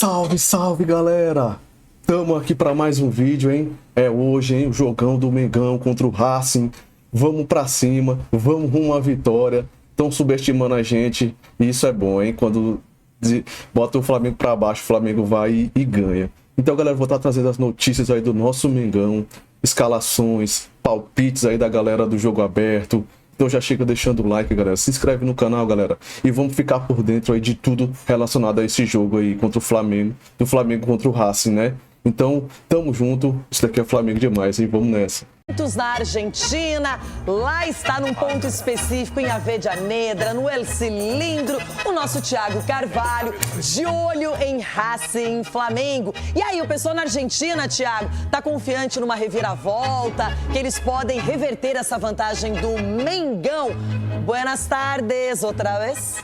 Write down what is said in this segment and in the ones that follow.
Salve, salve, galera! Tamo aqui para mais um vídeo, hein? É hoje, hein? O jogão do Mengão contra o Racing. Vamos pra cima, vamos rumo à vitória. Estão subestimando a gente e isso é bom, hein? Quando bota o Flamengo pra baixo, o Flamengo vai e ganha. Então, galera, vou estar trazendo as notícias aí do nosso Mengão, escalações, palpites aí da galera do Jogo Aberto. Então já chega deixando o like, galera. Se inscreve no canal, galera. E vamos ficar por dentro aí de tudo relacionado a esse jogo aí contra o Flamengo. Do Flamengo contra o Racing, né? Então, tamo junto. Isso daqui é Flamengo demais, hein? Vamos nessa. Na Argentina, lá está num ponto específico em Avejaneda, no El Cilindro, o nosso Thiago Carvalho, de olho em Racing Flamengo. E aí, o pessoal na Argentina, Thiago, tá confiante numa reviravolta, que eles podem reverter essa vantagem do Mengão? Buenas tardes, outra vez.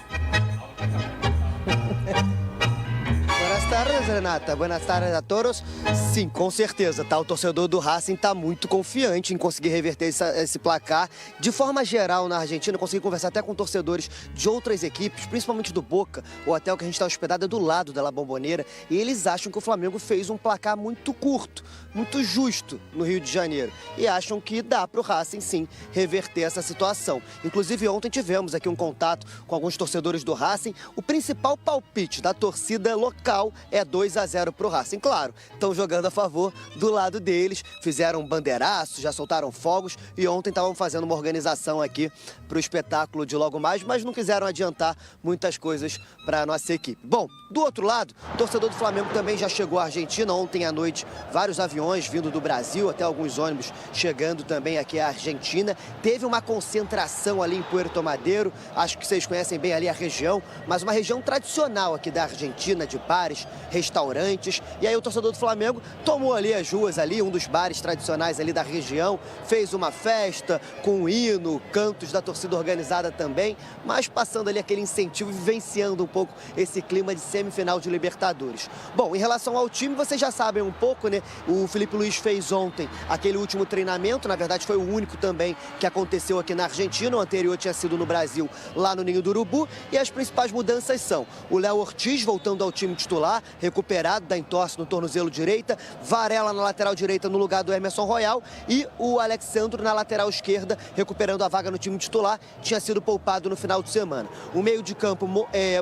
Buenas tardes, Renata. Buenas tardes a todos. Sim, com certeza, tá? O torcedor do Racing tá muito confiante em conseguir reverter esse placar. De forma geral, na Argentina, eu consegui conversar até com torcedores de outras equipes, principalmente do Boca. O hotel que a gente tá hospedado é do lado da La Bombonera. E eles acham que o Flamengo fez um placar muito curto, muito justo no Rio de Janeiro. E acham que dá pro Racing, sim, reverter essa situação. Inclusive, ontem tivemos aqui um contato com alguns torcedores do Racing. O principal palpite da torcida local é 2-0 pro Racing. Claro, estão jogando a favor do lado deles, fizeram bandeiraços, já soltaram fogos e ontem estavam fazendo uma organização aqui pro espetáculo de logo mais, mas não quiseram adiantar muitas coisas para nossa equipe. Bom, do outro lado, o torcedor do Flamengo também já chegou à Argentina. Ontem à noite, vários aviões vindo do Brasil, até alguns ônibus chegando também aqui à Argentina. Teve uma concentração ali em Puerto Madero, acho que vocês conhecem bem ali a região, mas uma região tradicional aqui da Argentina, de bares, restaurantes. E aí o torcedor do Flamengo tomou ali as ruas ali, um dos bares tradicionais ali da região, fez uma festa com um hino, cantos da torcida organizada também, mas passando ali aquele incentivo e vivenciando um pouco esse clima de semifinal de Libertadores. Bom, em relação ao time, vocês já sabem um pouco, né? O Felipe Luiz fez ontem aquele último treinamento, na verdade foi o único também que aconteceu aqui na Argentina, o anterior tinha sido no Brasil, lá no Ninho do Urubu, e as principais mudanças são o Léo Ortiz voltando ao time titular, recuperado da entorse no tornozelo direita, Varela na lateral direita no lugar do Emerson Royal e o Alexandro na lateral esquerda, recuperando a vaga no time titular, tinha sido poupado no final de semana. O meio de campo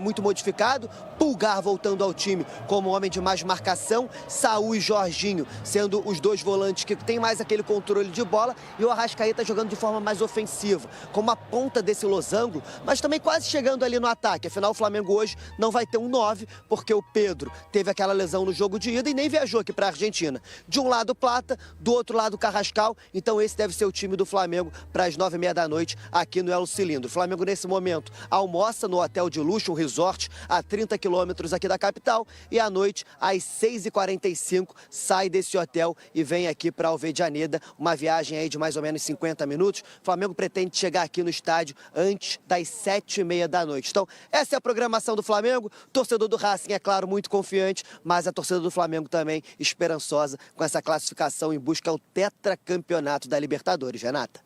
muito modificado, Pulgar voltando ao time como homem de mais marcação, Saúl e Jorginho sendo os dois volantes que tem mais aquele controle de bola, e o Arrascaeta jogando de forma mais ofensiva, como a ponta desse losango, mas também quase chegando ali no ataque. Afinal, o Flamengo hoje não vai ter um 9, porque o Pedro teve aquela lesão no jogo de ida e nem viajou aqui para a Argentina. De um lado Plata, do outro lado Carrascal, então esse deve ser o time do Flamengo para as 9h30 da noite aqui no El Cilindro. O Flamengo nesse momento almoça no hotel de luxo, um resort a 30 quilômetros aqui da capital, e à noite às 6h45 sai desse hotel e vem aqui para Avejaneda, uma viagem aí de mais ou menos 50 minutos. O Flamengo pretende chegar aqui no estádio antes das 7h30 da noite. Então essa é a programação do Flamengo. Torcedor do Racing, é claro, muito confiante, mas a torcida do Flamengo também esperançosa com essa classificação em busca ao tetracampeonato da Libertadores. Renata.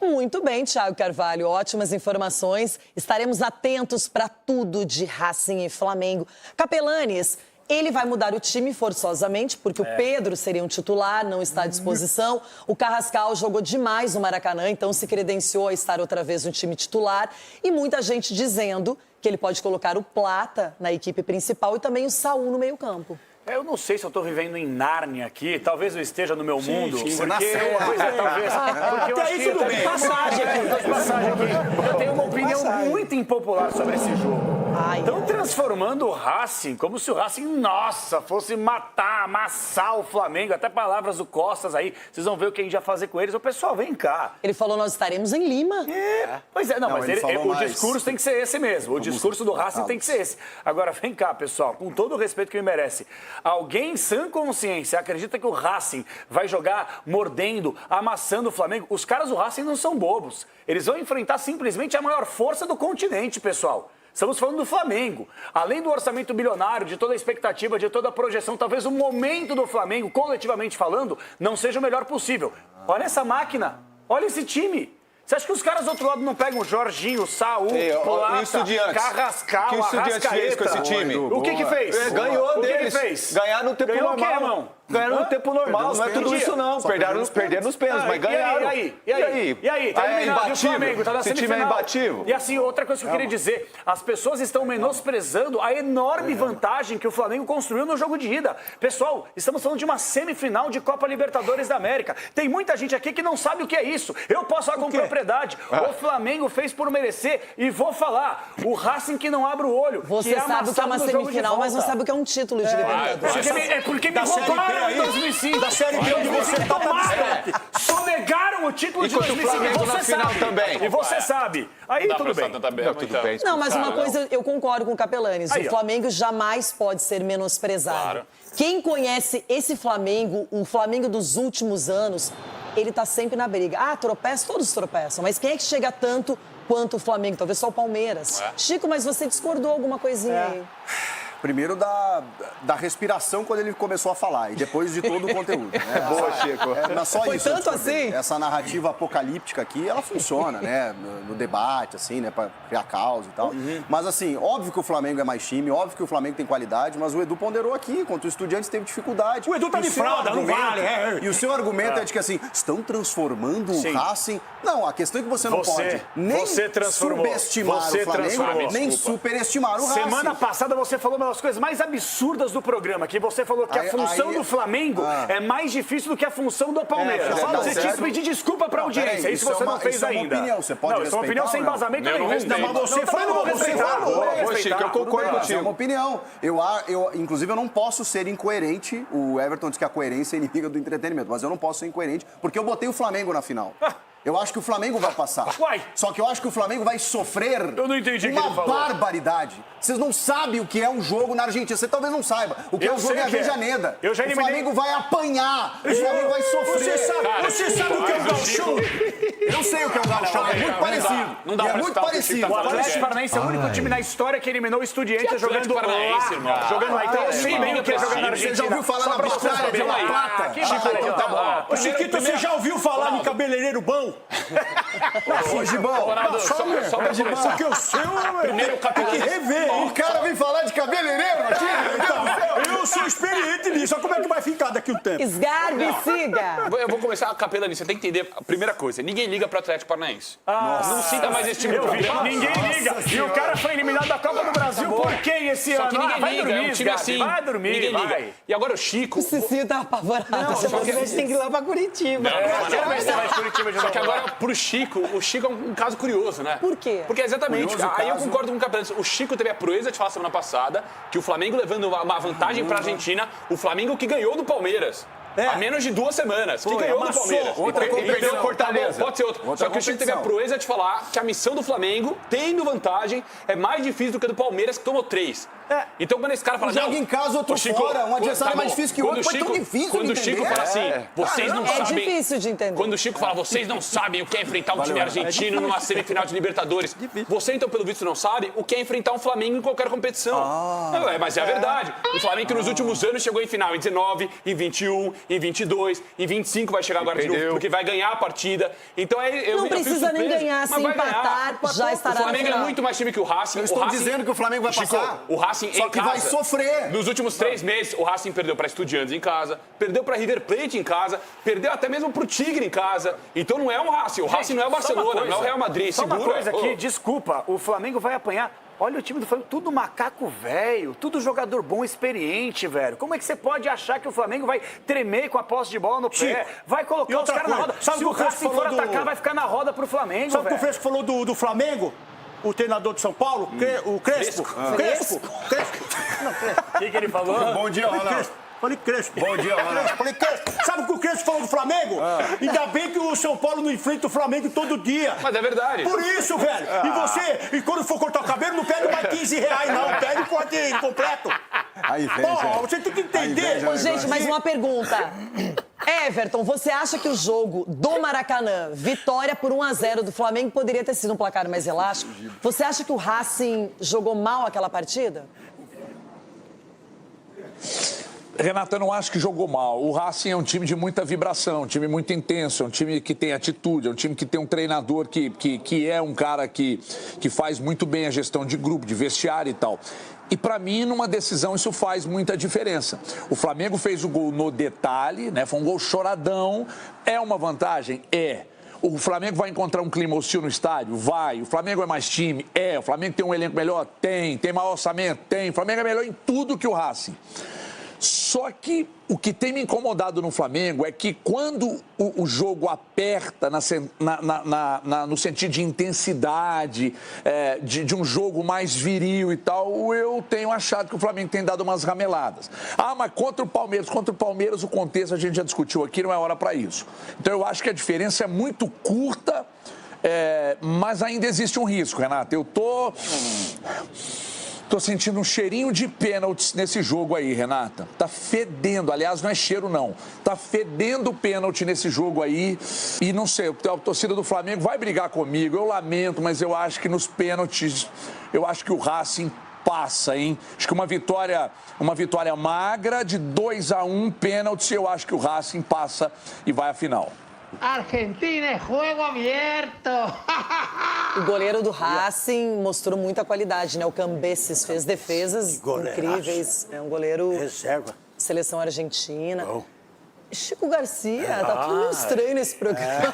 Muito bem, Thiago Carvalho, ótimas informações. Estaremos atentos para tudo de Racing e Flamengo. Capelanes, ele vai mudar o time forçosamente, porque o Pedro seria um titular, não está à disposição. O Carrascal jogou demais no Maracanã, então se credenciou a estar outra vez no time titular. E muita gente dizendo que ele pode colocar o Plata na equipe principal e também o Saúl no meio-campo. Eu não sei se eu estou vivendo em Nárnia aqui, talvez eu esteja no meu mundo. Sim, porque... nasceu lá. Pois é, talvez. Porque eu Até acho aí que tudo bem. Passagem aqui. Eu tenho uma opinião muito impopular sobre esse jogo. Estão transformando o Racing como se o Racing, nossa, fosse matar, amassar o Flamengo. Até palavras do Costas aí. Vocês vão ver o que a gente vai fazer com eles. O pessoal, vem cá. Ele falou, nós estaremos em Lima. Pois é, não, mas o mais. discurso tem que ser esse mesmo. O discurso do Racing tem que ser esse. Agora, vem cá, pessoal, com todo o respeito que me merece. Alguém em sã consciência acredita que o Racing vai jogar mordendo, amassando o Flamengo? Os caras do Racing não são bobos. Eles vão enfrentar simplesmente a maior força do continente, pessoal. Estamos falando do Flamengo. Além do orçamento bilionário, de toda a expectativa, de toda a projeção, talvez o momento do Flamengo, coletivamente falando, não seja o melhor possível. Olha essa máquina, olha esse time. Você acha que os caras do outro lado não pegam o Jorginho, o Saul, Plata, Carrascal, o que o Estudiantes fez com esse time? O que fez? Ganhou deles. O que fez? Ganharam no tempo normal. O quê, irmão? Ganharam no tempo normal, não é tudo isso não. Perderam nos pênaltis, mas ganharam. E aí? Tá eliminado, o Flamengo tá na esse time é imbatível. E assim, outra coisa que eu queria dizer, as pessoas estão menosprezando a enorme vantagem que o Flamengo construiu no jogo de ida. Pessoal, estamos falando de uma semifinal de Copa Libertadores da América. Tem muita gente aqui que não sabe o que é isso. Eu posso falar com propriedade. O Flamengo fez por merecer e vou falar, o Racing que não abre o olho. Você sabe o que é uma semifinal, mas não sabe o que é um título de Libertadores. É porque me roubaram em 2005. Da Série B onde você sonegaram o título de 2005 e você sabe. Também. E você sabe. Aí tudo bem. Tudo bem. Não, mas uma coisa, eu concordo com o Capelanes. O Flamengo jamais pode ser menosprezado. Claro. Quem conhece esse Flamengo, o Flamengo dos últimos anos, ele tá sempre na briga. Ah, tropeça, todos tropeçam. Mas quem é que chega tanto quanto o Flamengo? Talvez só o Palmeiras. Chico, mas você discordou alguma coisinha aí. Primeiro da respiração quando ele começou a falar e depois de todo o conteúdo. Né? Boa, Chico. Mas só Foi isso. tanto assim? Essa narrativa apocalíptica aqui, ela funciona, né? No debate, assim, né? Pra criar caos e tal. Mas, assim, óbvio que o Flamengo é mais time, óbvio que o Flamengo tem qualidade, mas o Edu ponderou aqui, contra o Estudiantes teve dificuldade. O Edu tá de fralda, não vale. E o seu argumento é de que, assim, estão transformando o Racing... Não, a questão é que você não pode nem subestimar o Flamengo, nem superestimar o Racing. Semana passada você falou uma das coisas mais absurdas do programa, que você falou que a função do Flamengo é mais difícil do que a função do Palmeiras. Você tinha que pedir desculpa pra audiência, isso você não fez ainda. Isso é uma opinião, você pode respeitar. Isso é uma opinião sem embasamento nenhum. Mas você falou, Chico, eu concordo contigo. É uma opinião. Inclusive, eu não posso ser incoerente. O Everton diz que a coerência é inimiga do entretenimento, mas eu não posso ser incoerente porque eu botei o Flamengo na final. Eu acho que o Flamengo vai passar. Só que eu acho que o Flamengo vai sofrer eu não entendi uma barbaridade. Vocês não sabem o que é um jogo na Argentina. Você talvez não saiba. O que é um jogo em Avejaneda. O Flamengo vai apanhar. O Flamengo vai sofrer. Você sabe o que é um gauchão? Eu sei o que é um gauchão. É muito parecido. Não dá pra muito parecido. O Atlético Paranaense é o único time na história que eliminou o Estudiantes jogando lá. Jogando lá. Então eu sei bem o que é jogar na Argentina. Você já ouviu falar na Batalha de La Plata? Então tá bom. Ô, Chiquito, você já ouviu falar em cabeleireiro bom? Ô, Gibão. Só pra começar. Porque o seu, Primeiro tem que rever, hein? O cara vem falar de cabeleireiro aqui? Então, eu sou experiente nisso. Olha como é que vai ficar daqui a um tempo. Esgarbe, siga. Eu vou começar a Capelani. Você tem que entender a primeira coisa. Ninguém liga pro Atlético Paranaense. Não sinta mais esse time de programa. Ninguém liga. E o cara foi eliminado da Copa do Brasil por quem esse ano? Só que ninguém liga. É um time assim. Vai dormir, ninguém liga. E agora o Chico... O Cicinho tá apavorado. Você tem que ir lá pra Curitiba. Só que agora, pro Chico, o Chico é um caso curioso, né? Por quê? Porque exatamente, Curioso aí eu caso. concordo com o Capelani. O Chico teve a proeza de falar semana passada que o Flamengo levando uma vantagem pra Argentina, o Flamengo que ganhou do Palmeiras. Há menos de 2 semanas. Que ganhou do Palmeiras. Outra E perdeu competição. o Fortaleza. Pode ser outro. Outra Só que o Chico teve a competição. proeza de falar que a missão do Flamengo, tendo vantagem, é mais difícil do que a do Palmeiras, que tomou 3. Então quando esse cara fala... Joga em casa, outro o Chico, fora. Um adversário mais difícil que o outro. Foi tão difícil Quando de o Chico entender. fala assim, vocês não sabem... É difícil de entender. Quando o Chico fala, vocês não sabem o que é enfrentar um time argentino numa semifinal de Libertadores. Você, então, pelo visto, não sabe o que é enfrentar um Flamengo em qualquer competição. Mas é a verdade. O Flamengo que nos últimos anos chegou em final em 19, em 21, em 22, em 25 vai chegar agora de novo, porque vai ganhar a partida. Então Não precisa nem ganhar, se empatar, já estará O Flamengo no é final. muito mais time que o Racing. Eu estou dizendo que o Flamengo vai Chico, passar. o Racing Só em que casa, vai sofrer. Nos últimos 3 meses, o Racing perdeu para Estudiantes em casa, perdeu para River Plate em casa, perdeu até mesmo pro Tigre em casa. Então não é um Racing. O Racing não é o Barcelona, não é o Real Madrid. Só uma Segura. coisa aqui, desculpa, o Flamengo vai apanhar. Olha o time do Flamengo, tudo macaco velho, tudo jogador bom, experiente, velho. Como é que você pode achar que o Flamengo vai tremer com a posse de bola no pé? Vai colocar os caras na roda. Se o Racing for atacar, vai ficar na roda pro Flamengo, Sabe o que o velho. Fresco falou do Flamengo? O treinador de São Paulo? O Crespo. Crespo. O que ele falou? Bom dia, Ronaldo. Falei Crespo. Bom dia, Ronaldo. Falei Crespo. Sabe o que o Crespo falou do Flamengo? Ainda bem que o São Paulo não enfrenta o Flamengo todo dia. Mas é verdade. Por isso, velho. E quando for cortar o cabelo, não pede mais 15 reais, não. Pede o corte completo. Aí vem, Pô, você tem que entender. Ô, gente, mais uma pergunta. Everton, você acha que o jogo do Maracanã, vitória por 1-0 do Flamengo, poderia ter sido um placar mais elástico? Você acha que o Racing jogou mal aquela partida? Renato, eu não acho que jogou mal. O Racing é um time de muita vibração, um time muito intenso, é um time que tem atitude, é um time que tem um treinador que é um cara que faz muito bem a gestão de grupo, de vestiário e tal. E para mim, numa decisão, isso faz muita diferença. O Flamengo fez o gol no detalhe, né? Foi um gol choradão. É uma vantagem? É. O Flamengo vai encontrar um clima hostil no estádio? Vai. O Flamengo é mais time? É. O Flamengo tem um elenco melhor? Tem. Tem maior orçamento? Tem. O Flamengo é melhor em tudo que o Racing. Só que o que tem me incomodado no Flamengo é que quando o jogo aperta no sentido de intensidade, de um jogo mais viril e tal, eu tenho achado que o Flamengo tem dado umas rameladas. Ah, mas contra o Palmeiras o contexto a gente já discutiu aqui, não é hora para isso. Então eu acho que a diferença é muito curta, mas ainda existe um risco, Renato. Eu tô sentindo um cheirinho de pênaltis nesse jogo aí, Renata. Tá fedendo. Aliás, não é cheiro, não. Tá fedendo pênalti nesse jogo aí. E não sei, a torcida do Flamengo vai brigar comigo. Eu lamento, mas eu acho que nos pênaltis, eu acho que o Racing passa, hein? Acho que uma vitória magra de 2-1, pênaltis, eu acho que o Racing passa e vai à final. Argentina é jogo aberto. O goleiro do Racing mostrou muita qualidade, né? O Cambeses fez defesas incríveis. É um goleiro reserva. Seleção argentina. Bom. Chico Garcia, tá tudo meio estranho nesse programa.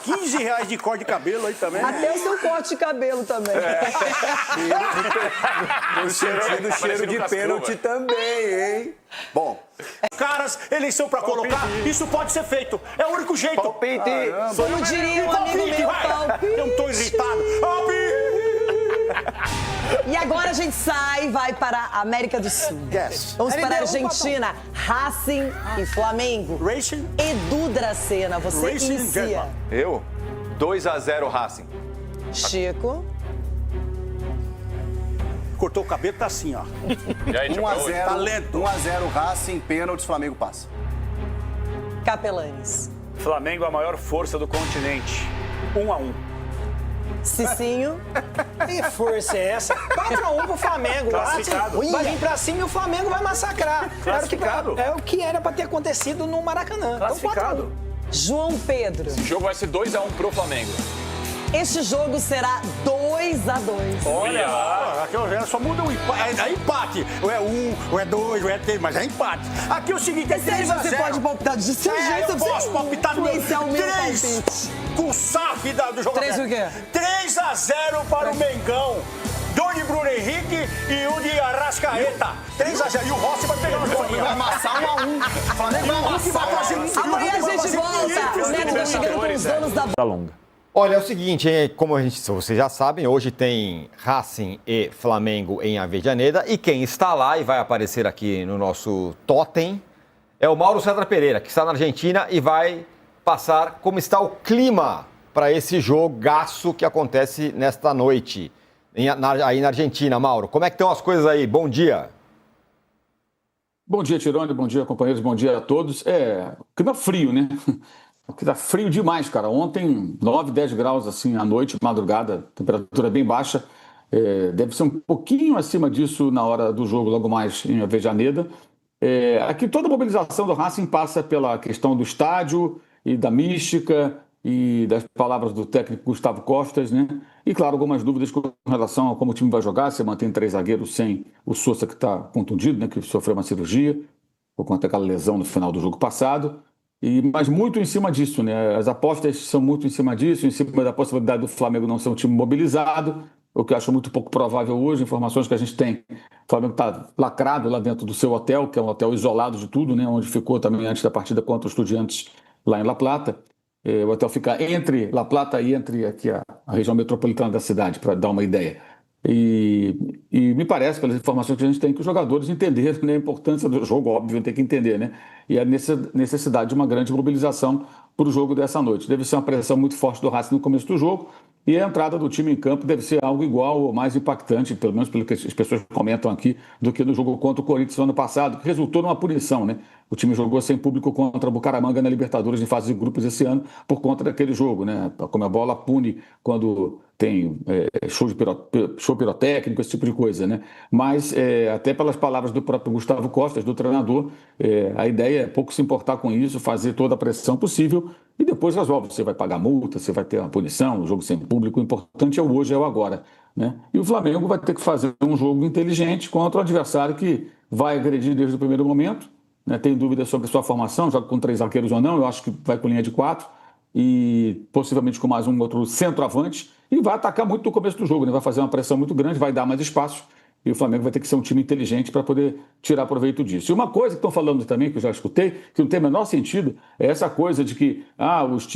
R$15 de corte de cabelo aí também. Até o seu corte de cabelo também. No sentido cheiro de pênalti também, hein? Bom. Caras, eleição pra colocar, isso pode ser feito. É o único jeito. Palpite. Como diria um amigo meu, palpite. Eu tô irritado. E agora a gente sai e vai para a América do Sul. Yes. Vamos para a Argentina, Racing e Flamengo. Racing. Edu Dracena, você Racing inicia. Eu? 2-0 Racing. Chico. Cortou o cabelo, tá assim, ó. E aí, 1-0. Talento. 1-0 Racing, pênaltis, Flamengo passa. Capelanes. Flamengo é a maior força do continente. 1-1. Cicinho. Que força é essa? 4-1 pro Flamengo. Classificado. Vai vir pra cima e o Flamengo vai massacrar. Classificado. É o que era pra ter acontecido no Maracanã. Classificado. João Pedro. Esse jogo vai ser 2-1 pro Flamengo. Este jogo será 2-2. Olha lá, aqui só muda um empate. É empate. Ou é 1, ou é 2, ou é 3, mas é empate. Aqui é o seguinte, é 3-0. Você pode palpitar de seu jeito, eu posso palpitar no 3 com o SAF do jogo. 3 o quê? 3-0 para o Mengão. 2 de Bruno Henrique e 1 de Arrascaeta. 3-0. E o Rossi vai pegar no jogo. Vai amassar 1-1. Flamengo vai amassar. Amanhã a gente volta. O Neto tá chegando com os donos da longa. Olha, é o seguinte, hein? Como vocês já sabem, hoje tem Racing e Flamengo em Avejaneda e quem está lá e vai aparecer aqui no nosso totem é o Mauro César Pereira, que está na Argentina e vai passar como está o clima para esse jogaço que acontece nesta noite aí na Argentina. Mauro, como é que estão as coisas aí? Bom dia. Bom dia, Tirone, bom dia, companheiros, bom dia a todos. Clima frio, né? Aqui tá frio demais, cara. Ontem, 9, 10 graus, assim, à noite, madrugada, temperatura bem baixa. Deve ser um pouquinho acima disso na hora do jogo, logo mais em Avejaneda. Aqui toda a mobilização do Racing passa pela questão do estádio e da mística e das palavras do técnico Gustavo Costas, né? E, claro, algumas dúvidas com relação a como o time vai jogar, se mantém 3 zagueiros sem o Sousa, que está contundido, né? Que sofreu uma cirurgia por conta daquela lesão no final do jogo passado. Mas muito em cima disso, né? As apostas são muito em cima disso, em cima da possibilidade do Flamengo não ser um time mobilizado, o que eu acho muito pouco provável hoje. Informações que a gente tem, o Flamengo está lacrado lá dentro do seu hotel, que é um hotel isolado de tudo, né? Onde ficou também antes da partida contra os Estudiantes lá em La Plata. O hotel fica entre La Plata e entre aqui a região metropolitana da cidade, para dar uma ideia. E me parece, pelas informações que a gente tem, que os jogadores entenderam, né, a importância do jogo, óbvio, tem que entender, né? E a necessidade de uma grande mobilização para o jogo dessa noite. Deve ser uma pressão muito forte do Racing no começo do jogo, e a entrada do time em campo deve ser algo igual ou mais impactante, pelo menos pelo que as pessoas comentam aqui, do que no jogo contra o Corinthians no ano passado, que resultou numa punição, né? O time jogou sem público contra o Bucaramanga na Libertadores em fase de grupos esse ano, por conta daquele jogo, né? Como a bola pune quando tem show pirotécnico, esse tipo de coisa, né? Mas, até pelas palavras do próprio Gustavo Costas, do treinador, a ideia é pouco se importar com isso, fazer toda a pressão possível e depois resolve. Você vai pagar multa, você vai ter uma punição, um jogo sem público. O importante é o hoje, é o agora, né? E o Flamengo vai ter que fazer um jogo inteligente contra um adversário que vai agredir desde o primeiro momento, né? Tem dúvidas sobre a sua formação, joga com 3 arqueiros ou não, eu acho que vai com linha de 4 e possivelmente com mais um outro centroavante e vai atacar muito no começo do jogo, né? Vai fazer uma pressão muito grande, vai dar mais espaço e o Flamengo vai ter que ser um time inteligente para poder tirar proveito disso. E uma coisa que estão falando também, que eu já escutei, que não tem o menor sentido, é essa coisa de que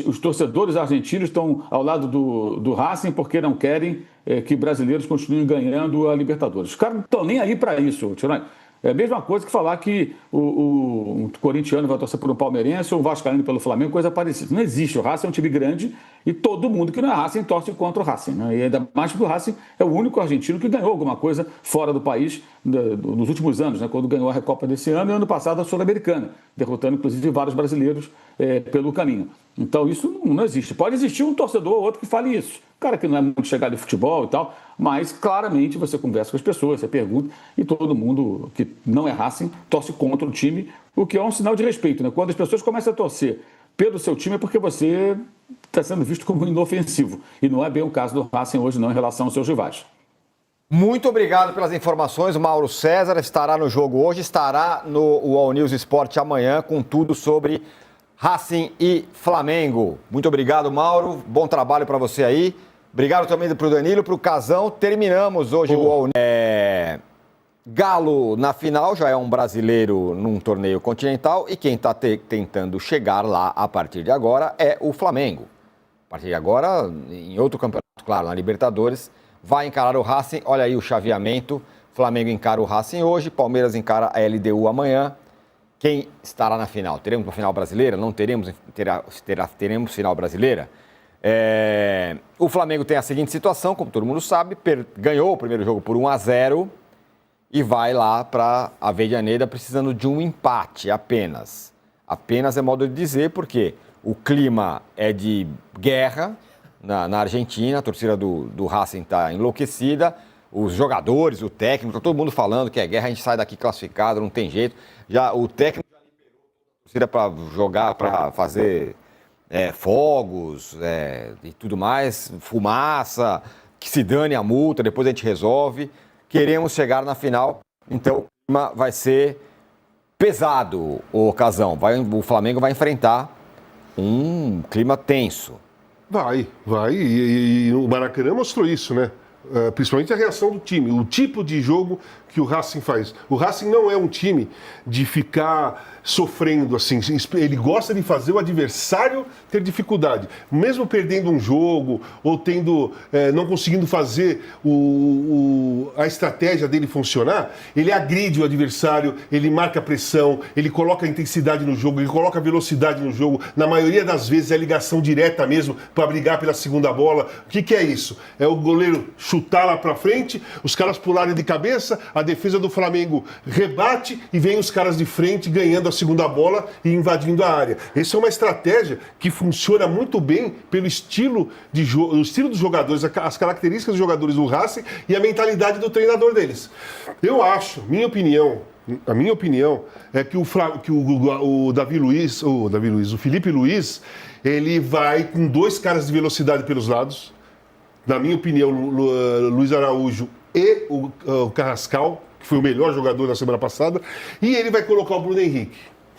os torcedores argentinos estão ao lado do Racing porque não querem que brasileiros continuem ganhando a Libertadores. Os caras não estão nem aí para isso, Tironi. É a mesma coisa que falar que o corintiano vai torcer por um palmeirense ou o vascaíno pelo Flamengo, coisa parecida. Não existe. O Racing é um time grande e todo mundo que não é Racing torce contra o Racing, né? E ainda mais porque o Racing é o único argentino que ganhou alguma coisa fora do país nos últimos anos, né? Quando ganhou a Recopa desse ano e ano passado a Sul-Americana, derrotando inclusive vários brasileiros pelo caminho. Então isso não existe. Pode existir um torcedor ou outro que fale isso. Cara que não é muito chegado em futebol e tal, mas claramente você conversa com as pessoas, você pergunta e todo mundo que não é Racing torce contra o time, o que é um sinal de respeito, né? Quando as pessoas começam a torcer pelo seu time é porque você está sendo visto como inofensivo. E não é bem o caso do Racing hoje não em relação aos seus rivais. Muito obrigado pelas informações. O Mauro César estará no jogo hoje, estará no All News Esporte amanhã com tudo sobre Racing e Flamengo. Muito obrigado, Mauro. Bom trabalho para você aí. Obrigado também para o Danilo, para o Casão. Terminamos hoje o All News. Galo na final, já é um brasileiro num torneio continental e quem está tentando chegar lá a partir de agora é o Flamengo. A partir de agora, em outro campeonato, claro, na Libertadores, vai encarar o Racing. Olha aí o chaveamento. Flamengo encara o Racing hoje, Palmeiras encara a LDU amanhã. Quem estará na final? Teremos uma final brasileira? Não teremos? Teremos final brasileira? O Flamengo tem a seguinte situação, como todo mundo sabe, ganhou o primeiro jogo por 1-0 e vai lá para a Avejaneda precisando de um empate apenas. Apenas é modo de dizer, porque o clima é de guerra na Argentina, a torcida do Racing está enlouquecida, os jogadores, o técnico, todo mundo falando que é guerra, a gente sai daqui classificado, não tem jeito. Já o técnico já liberou a torcida para jogar, para fazer fogos e tudo mais, fumaça, que se dane a multa, depois a gente resolve. Queremos chegar na final, então o clima vai ser pesado, o Casão. O Flamengo vai enfrentar um clima tenso. Vai. E o Maracanã mostrou isso, né? Principalmente a reação do time, o tipo de jogo que o Racing faz. O Racing não é um time de ficar sofrendo, assim, ele gosta de fazer o adversário ter dificuldade. Mesmo perdendo um jogo ou não conseguindo fazer a estratégia dele funcionar, ele agride o adversário, ele marca pressão, ele coloca intensidade no jogo, ele coloca velocidade no jogo. Na maioria das vezes é ligação direta mesmo para brigar pela segunda bola. O que é isso? É o goleiro chutar lá para frente, os caras pularem de cabeça, a defesa do Flamengo rebate e vem os caras de frente ganhando a segunda bola e invadindo a área. Essa é uma estratégia que funciona muito bem pelo estilo dos jogadores, as características dos jogadores do Racing e a mentalidade do treinador deles. Eu acho, a minha opinião é que o Felipe Luiz, ele vai com 2 caras de velocidade pelos lados. Na minha opinião, Luiz Araújo e o Carrascal, que foi o melhor jogador da semana passada, e ele vai colocar o Bruno Henrique.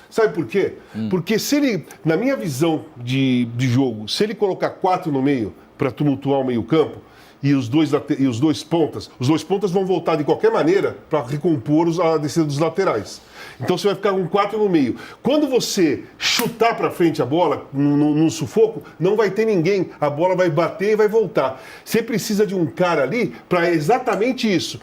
Sabe por quê? Porque se ele, na minha visão de jogo, se ele colocar 4 no meio para tumultuar o meio-campo, e os dois pontas vão voltar de qualquer maneira para recompor a descida dos laterais. Então você vai ficar com 4 no meio. Quando você chutar para frente a bola, num sufoco, não vai ter ninguém. A bola vai bater e vai voltar. Você precisa de um cara ali para exatamente isso.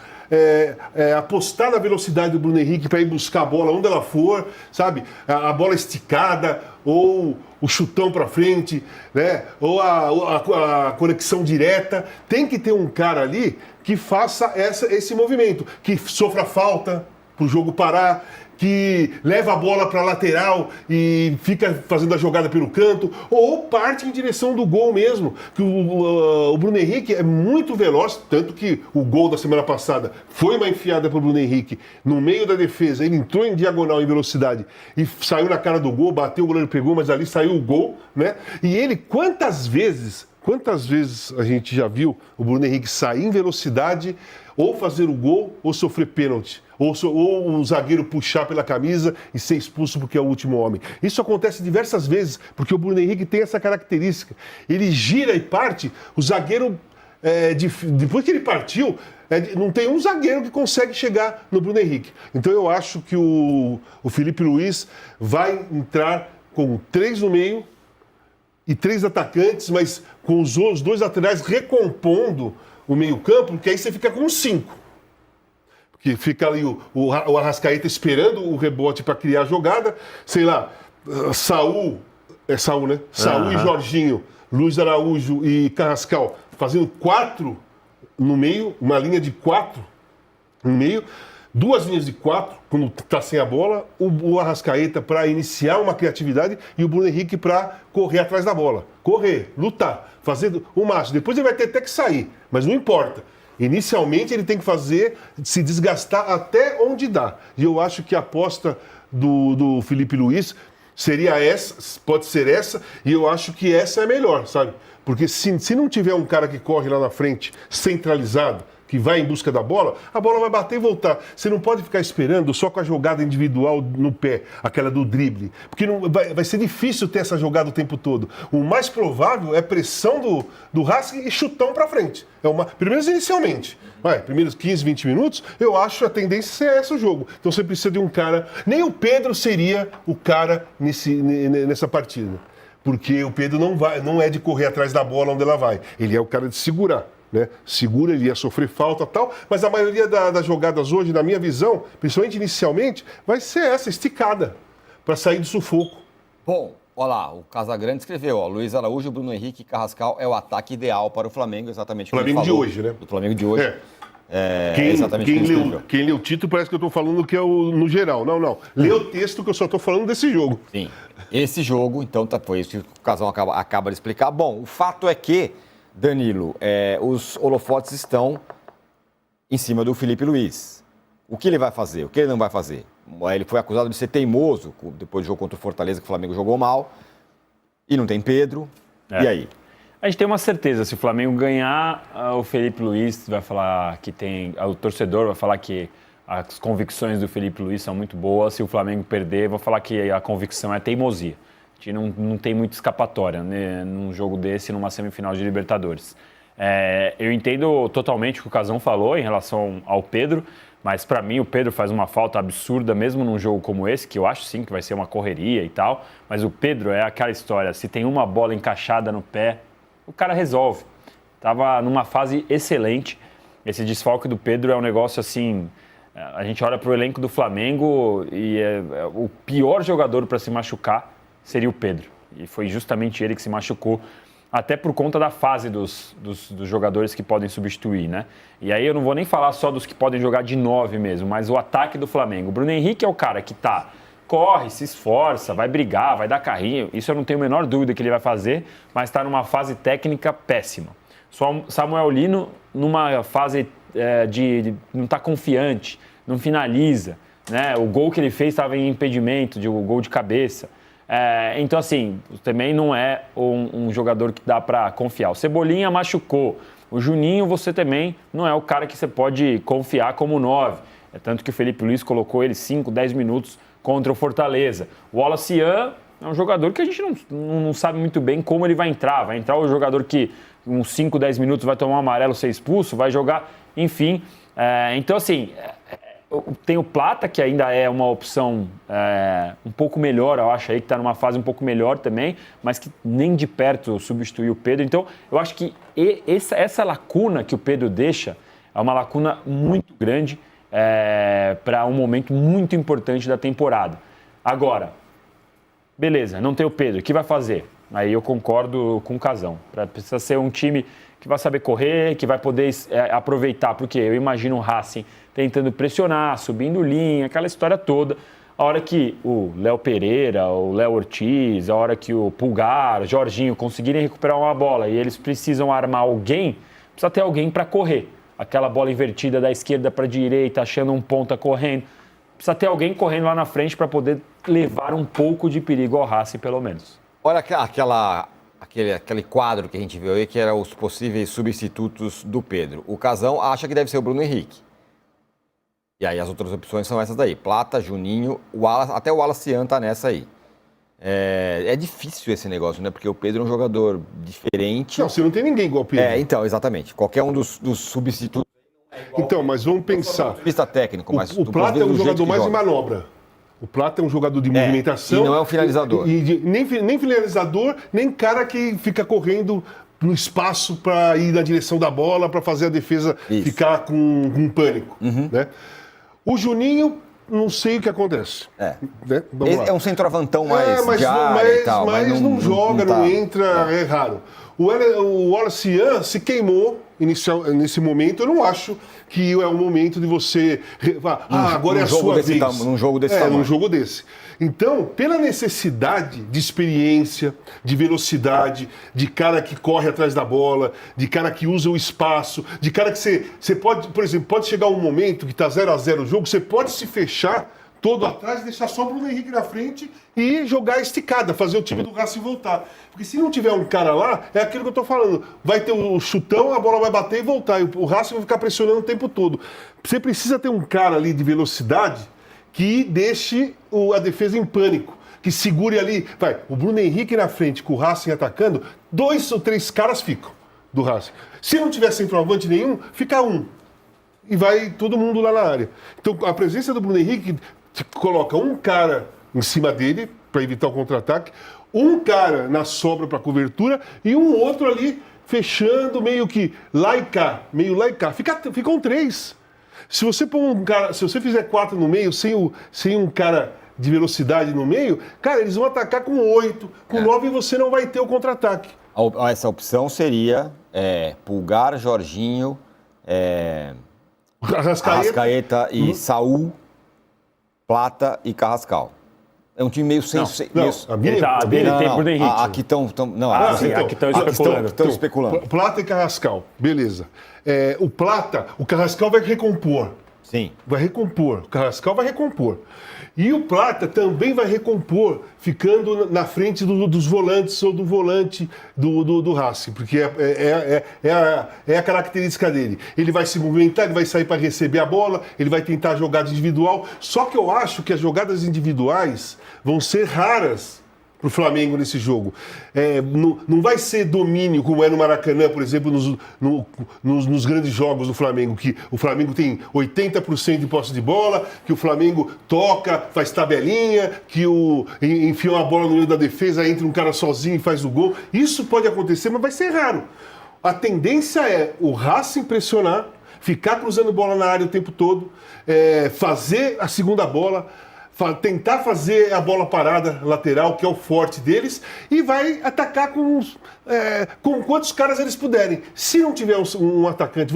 Apostar na velocidade do Bruno Henrique para ir buscar a bola onde ela for, sabe? A bola esticada ou o chutão para frente, né? Ou a conexão direta. Tem que ter um cara ali que faça esse movimento, que sofra falta para o jogo parar, que leva a bola para a lateral e fica fazendo a jogada pelo canto, ou parte em direção do gol mesmo. Que o Bruno Henrique é muito veloz, tanto que o gol da semana passada foi uma enfiada para o Bruno Henrique no meio da defesa. Ele entrou em diagonal em velocidade e saiu na cara do gol, bateu, o goleiro pegou, mas ali saiu o gol, né? E ele, quantas vezes a gente já viu o Bruno Henrique sair em velocidade, ou fazer o gol, ou sofrer pênalti, ou o zagueiro puxar pela camisa e ser expulso porque é o último homem. Isso acontece diversas vezes, porque o Bruno Henrique tem essa característica. Ele gira e parte, o zagueiro, depois que ele partiu, não tem um zagueiro que consegue chegar no Bruno Henrique. Então eu acho que o Felipe Luiz vai entrar com 3 no meio, e 3 atacantes, mas com os 2 laterais recompondo o meio-campo, porque aí você fica com 5. Porque fica ali o Arrascaeta esperando o rebote para criar a jogada. Sei lá, Saúl, né? Saúl e Jorginho, Luiz Araújo e Carrascal fazendo 4 no meio, uma linha de 4 no meio. 2 linhas de 4, quando está sem a bola, o Arrascaeta para iniciar uma criatividade e o Bruno Henrique para correr atrás da bola. Correr, lutar, fazendo o máximo. Depois ele vai ter até que sair, mas não importa. Inicialmente ele tem que se desgastar até onde dá. E eu acho que a aposta do Felipe Luiz seria essa, pode ser essa, e eu acho que essa é melhor, sabe? Porque se não tiver um cara que corre lá na frente, centralizado, que vai em busca da bola, a bola vai bater e voltar. Você não pode ficar esperando só com a jogada individual no pé, aquela do drible, porque vai ser difícil ter essa jogada o tempo todo. O mais provável é pressão do Racing e chutão para frente. Pelo menos inicialmente. Primeiros 15, 20 minutos, eu acho a tendência é esse o jogo. Então você precisa de um cara... Nem o Pedro seria o cara nessa partida. Porque o Pedro não é de correr atrás da bola onde ela vai. Ele é o cara de segurar. Né? Segura, ele ia sofrer falta e tal, mas a maioria das jogadas hoje, na minha visão, principalmente inicialmente, vai ser essa, esticada, para sair do sufoco. Bom, olha lá, o Casagrande escreveu, Luiz Araújo, Bruno Henrique e Carrascal é o ataque ideal para o Flamengo, exatamente como ele falou. Flamengo de hoje, né? Do Flamengo de hoje. Quem lê o título parece que eu estou falando que é no geral. Não. Lê o texto que eu só estou falando desse jogo. Sim, esse jogo, então, foi isso que o Casão acaba de explicar. Bom, o fato é que, Danilo, os holofotes estão em cima do Felipe Luiz. O que ele vai fazer? O que ele não vai fazer? Ele foi acusado de ser teimoso depois do jogo contra o Fortaleza, que o Flamengo jogou mal. E não tem Pedro. E aí? A gente tem uma certeza, se o Flamengo ganhar, o Felipe Luiz vai falar que tem... O torcedor vai falar que as convicções do Felipe Luiz são muito boas. Se o Flamengo perder, vai falar que a convicção é teimosia. A gente não tem muita escapatória, né, num jogo desse, numa semifinal de Libertadores. Eu entendo totalmente o que o Casão falou em relação ao Pedro, mas para mim o Pedro faz uma falta absurda mesmo num jogo como esse, que eu acho sim que vai ser uma correria e tal, mas o Pedro é aquela história, se tem uma bola encaixada no pé, o cara resolve. Tava numa fase excelente, esse desfalque do Pedro é um negócio assim... A gente olha para o elenco do Flamengo e o pior jogador para se machucar seria o Pedro. E foi justamente ele que se machucou, até por conta da fase dos jogadores que podem substituir, né? E aí eu não vou nem falar só dos que podem jogar de 9 mesmo, mas o ataque do Flamengo. O Bruno Henrique é o cara que corre, se esforça, vai brigar, vai dar carrinho. Isso eu não tenho a menor dúvida que ele vai fazer, mas está numa fase técnica péssima. Samuel Lino numa fase de não estar confiante, não finaliza, né? O gol que ele fez estava em impedimento, o gol de cabeça. Então, assim, também não é um jogador que dá para confiar. O Cebolinha machucou. O Juninho, você também não é o cara que você pode confiar como 9. Tanto que o Felipe Luiz colocou ele 5, 10 minutos contra o Fortaleza. O Wallace é um jogador que a gente não sabe muito bem como ele vai entrar. Vai entrar o jogador que, uns 5, 10 minutos, vai tomar um amarelo, ser expulso, vai jogar, enfim. Então, assim... Tem o Plata, que ainda é uma opção um pouco melhor, eu acho aí que está numa fase um pouco melhor também, mas que nem de perto substituiu o Pedro. Então, eu acho que essa lacuna que o Pedro deixa é uma lacuna muito grande para um momento muito importante da temporada. Agora, beleza, não tem o Pedro, o que vai fazer? Aí eu concordo com o Casão. Precisa ser um time que vai saber correr, que vai poder aproveitar, porque eu imagino o Racing tentando pressionar, subindo linha, aquela história toda. A hora que o Léo Pereira, o Léo Ortiz, a hora que o Pulgar, o Jorginho conseguirem recuperar uma bola e eles precisam armar alguém, precisa ter alguém para correr. Aquela bola invertida da esquerda para a direita, achando um ponta correndo. Precisa ter alguém correndo lá na frente para poder levar um pouco de perigo ao Racing, pelo menos. Olha aquele quadro que a gente viu aí, que era os possíveis substitutos do Pedro. O Casão acha que deve ser o Bruno Henrique. E aí as outras opções são essas daí. Plata, Juninho, até o Wallace tá nessa aí. É difícil esse negócio, né? Porque o Pedro é um jogador diferente. Não, você não tem ninguém igual o Pedro. Então, exatamente. Qualquer um dos substitutos. Então, mas vamos pensar. Do vista técnico, mas o Plata é um jogador mais de manobra. O Plata é um jogador de movimentação. E não é um finalizador. Nem finalizador, nem cara que fica correndo no espaço para ir na direção da bola, para fazer a defesa ficar com pânico. Né? O Juninho, não sei o que acontece. Né? É um centroavantão mais de área e tal. Mas não joga, não entra, é raro. O Wallace se queimou nesse momento. Eu não acho que é o momento de você... agora é a sua vez. Num jogo desse tamanho. Num jogo desse. Então, pela necessidade de experiência, de velocidade, de cara que corre atrás da bola, de cara que usa o espaço, de cara que você pode, por exemplo, pode chegar um momento que está 0-0 o jogo, você pode se fechar todo atrás, deixar só o Bruno Henrique na frente e jogar esticada, fazer o time do Racing voltar. Porque se não tiver um cara lá, é aquilo que eu tô falando. Vai ter o chutão, a bola vai bater e voltar. E o Racing vai ficar pressionando o tempo todo. Você precisa ter um cara ali de velocidade que deixe a defesa em pânico. Que segure ali. O Bruno Henrique na frente com o Racing atacando, 2 ou 3 caras ficam do Racing. Se não tiver centroavante nenhum, fica um. E vai todo mundo lá na área. Então a presença do Bruno Henrique coloca um cara em cima dele para evitar o contra-ataque, um cara na sobra para cobertura e um outro ali fechando meio que lá e cá, ficam 3. Se você pôr um cara, se você fizer 4 no meio sem um cara de velocidade no meio, cara, eles vão atacar com 8, com 9 e você não vai ter o contra-ataque. Essa opção seria Pulgar, Jorginho, Arrascaeta e Saul, Plata e Carrascal. É um time meio sem... Tem Bruno Henrique. Aqui estão especulando. Plata e Carrascal, beleza. O Plata, o Carrascal vai recompor. Sim. Vai recompor. O Carrascal vai recompor. E o Plata também vai recompor, ficando na frente dos volantes ou do volante do Racing, porque é a característica dele. Ele vai se movimentar, ele vai sair para receber a bola, ele vai tentar jogada individual. Só que eu acho que as jogadas individuais vão ser raras para o Flamengo nesse jogo. Não vai ser domínio, como é no Maracanã, por exemplo, nos grandes jogos do Flamengo, que o Flamengo tem 80% de posse de bola, que o Flamengo toca, faz tabelinha, que enfia uma bola no meio da defesa, entra um cara sozinho e faz o gol. Isso pode acontecer, mas vai ser raro. A tendência é o Racing pressionar, ficar cruzando bola na área o tempo todo, fazer a segunda bola, tentar fazer a bola parada lateral, que é o forte deles, e vai atacar com quantos caras eles puderem. Se não tiver um atacante,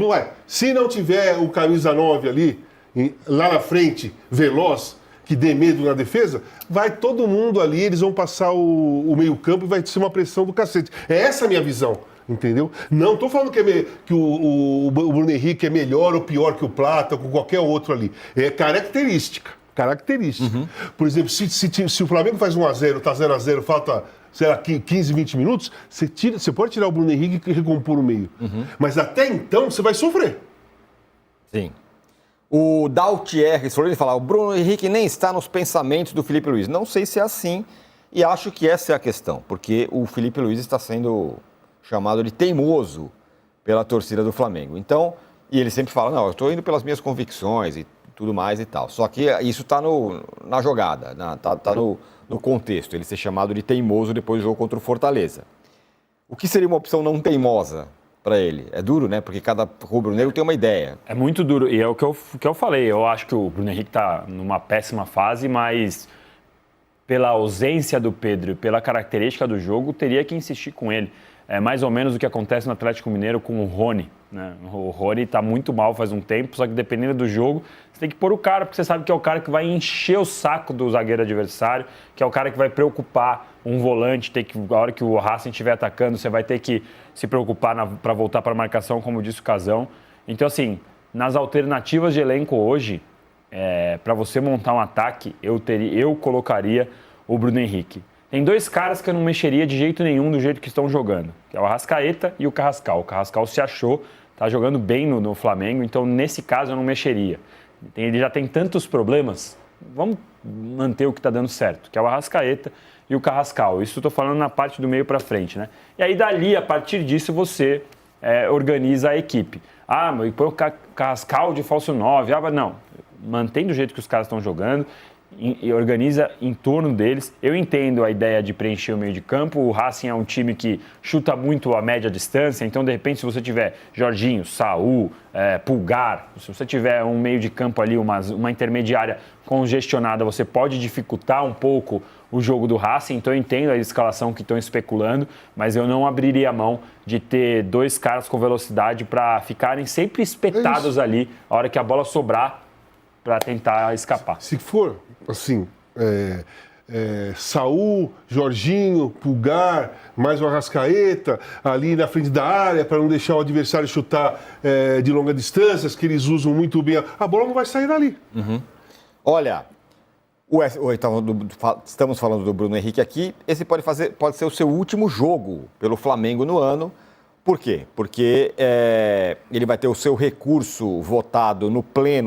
se não tiver o camisa 9 ali, lá na frente, veloz, que dê medo na defesa, vai todo mundo ali, eles vão passar o meio-campo e vai ser uma pressão do cacete. É essa a minha visão. Entendeu? Não estou falando que o Bruno Henrique é melhor ou pior que o Plata ou com qualquer outro ali. É característica. Por exemplo, se o Flamengo faz 1-0, tá 0-0, falta, sei lá, 15, 20 minutos, você pode tirar o Bruno Henrique e recompor o meio. Mas até então, você vai sofrer. Sim. O Daltier, ele fala, o Bruno Henrique nem está nos pensamentos do Felipe Luiz. Não sei se é assim, e acho que essa é a questão, porque o Felipe Luiz está sendo chamado de teimoso pela torcida do Flamengo. Então, e ele sempre fala, eu estou indo pelas minhas convicções e tudo mais e tal. Só que isso está na jogada, está no contexto, ele ser chamado de teimoso depois do jogo contra o Fortaleza. O que seria uma opção não teimosa para ele? É duro, né? Porque cada rubro-negro tem uma ideia. É muito duro, e é o que eu falei. Eu acho que o Bruno Henrique está numa péssima fase, mas pela ausência do Pedro e pela característica do jogo, teria que insistir com ele. É mais ou menos o que acontece no Atlético Mineiro com o Rony, né? O Rony está muito mal faz um tempo, só que dependendo do jogo, você tem que pôr o cara, porque você sabe que é o cara que vai encher o saco do zagueiro adversário, que é o cara que vai preocupar um volante, a hora que o Racing estiver atacando, você vai ter que se preocupar para voltar para a marcação, como disse o Casão. Então, assim, nas alternativas de elenco hoje, para você montar um ataque, eu colocaria o Bruno Henrique. Tem dois caras que eu não mexeria de jeito nenhum do jeito que estão jogando, que é o Arrascaeta e o Carrascal. O Carrascal se achou, tá jogando bem no Flamengo, então nesse caso eu não mexeria. Ele já tem tantos problemas, vamos manter o que está dando certo, que é o Arrascaeta e o Carrascal. Isso eu estou falando na parte do meio para frente, né? E aí dali, a partir disso, você organiza a equipe. Ah, mas põe o Carrascal de falso 9. Não, mantém do jeito que os caras estão jogando e organiza em torno deles. Eu entendo a ideia de preencher o meio de campo. O Racing é um time que chuta muito a média distância, então, de repente, se você tiver Jorginho, Saul, Pulgar, se você tiver um meio de campo ali, uma intermediária congestionada, você pode dificultar um pouco o jogo do Racing. Então, eu entendo a escalação que estão especulando, mas eu não abriria a mão de ter dois caras com velocidade para ficarem sempre espetados ali, a hora que a bola sobrar, para tentar escapar. Se for, assim, Saul, Jorginho, Pulgar, mais o Arrascaeta, ali na frente da área, para não deixar o adversário chutar de longa distância, que eles usam muito bem, a bola não vai sair dali. Uhum. Olha, estamos falando do Bruno Henrique aqui, esse pode ser o seu último jogo pelo Flamengo no ano. Por quê? Porque ele vai ter o seu recurso votado no pleno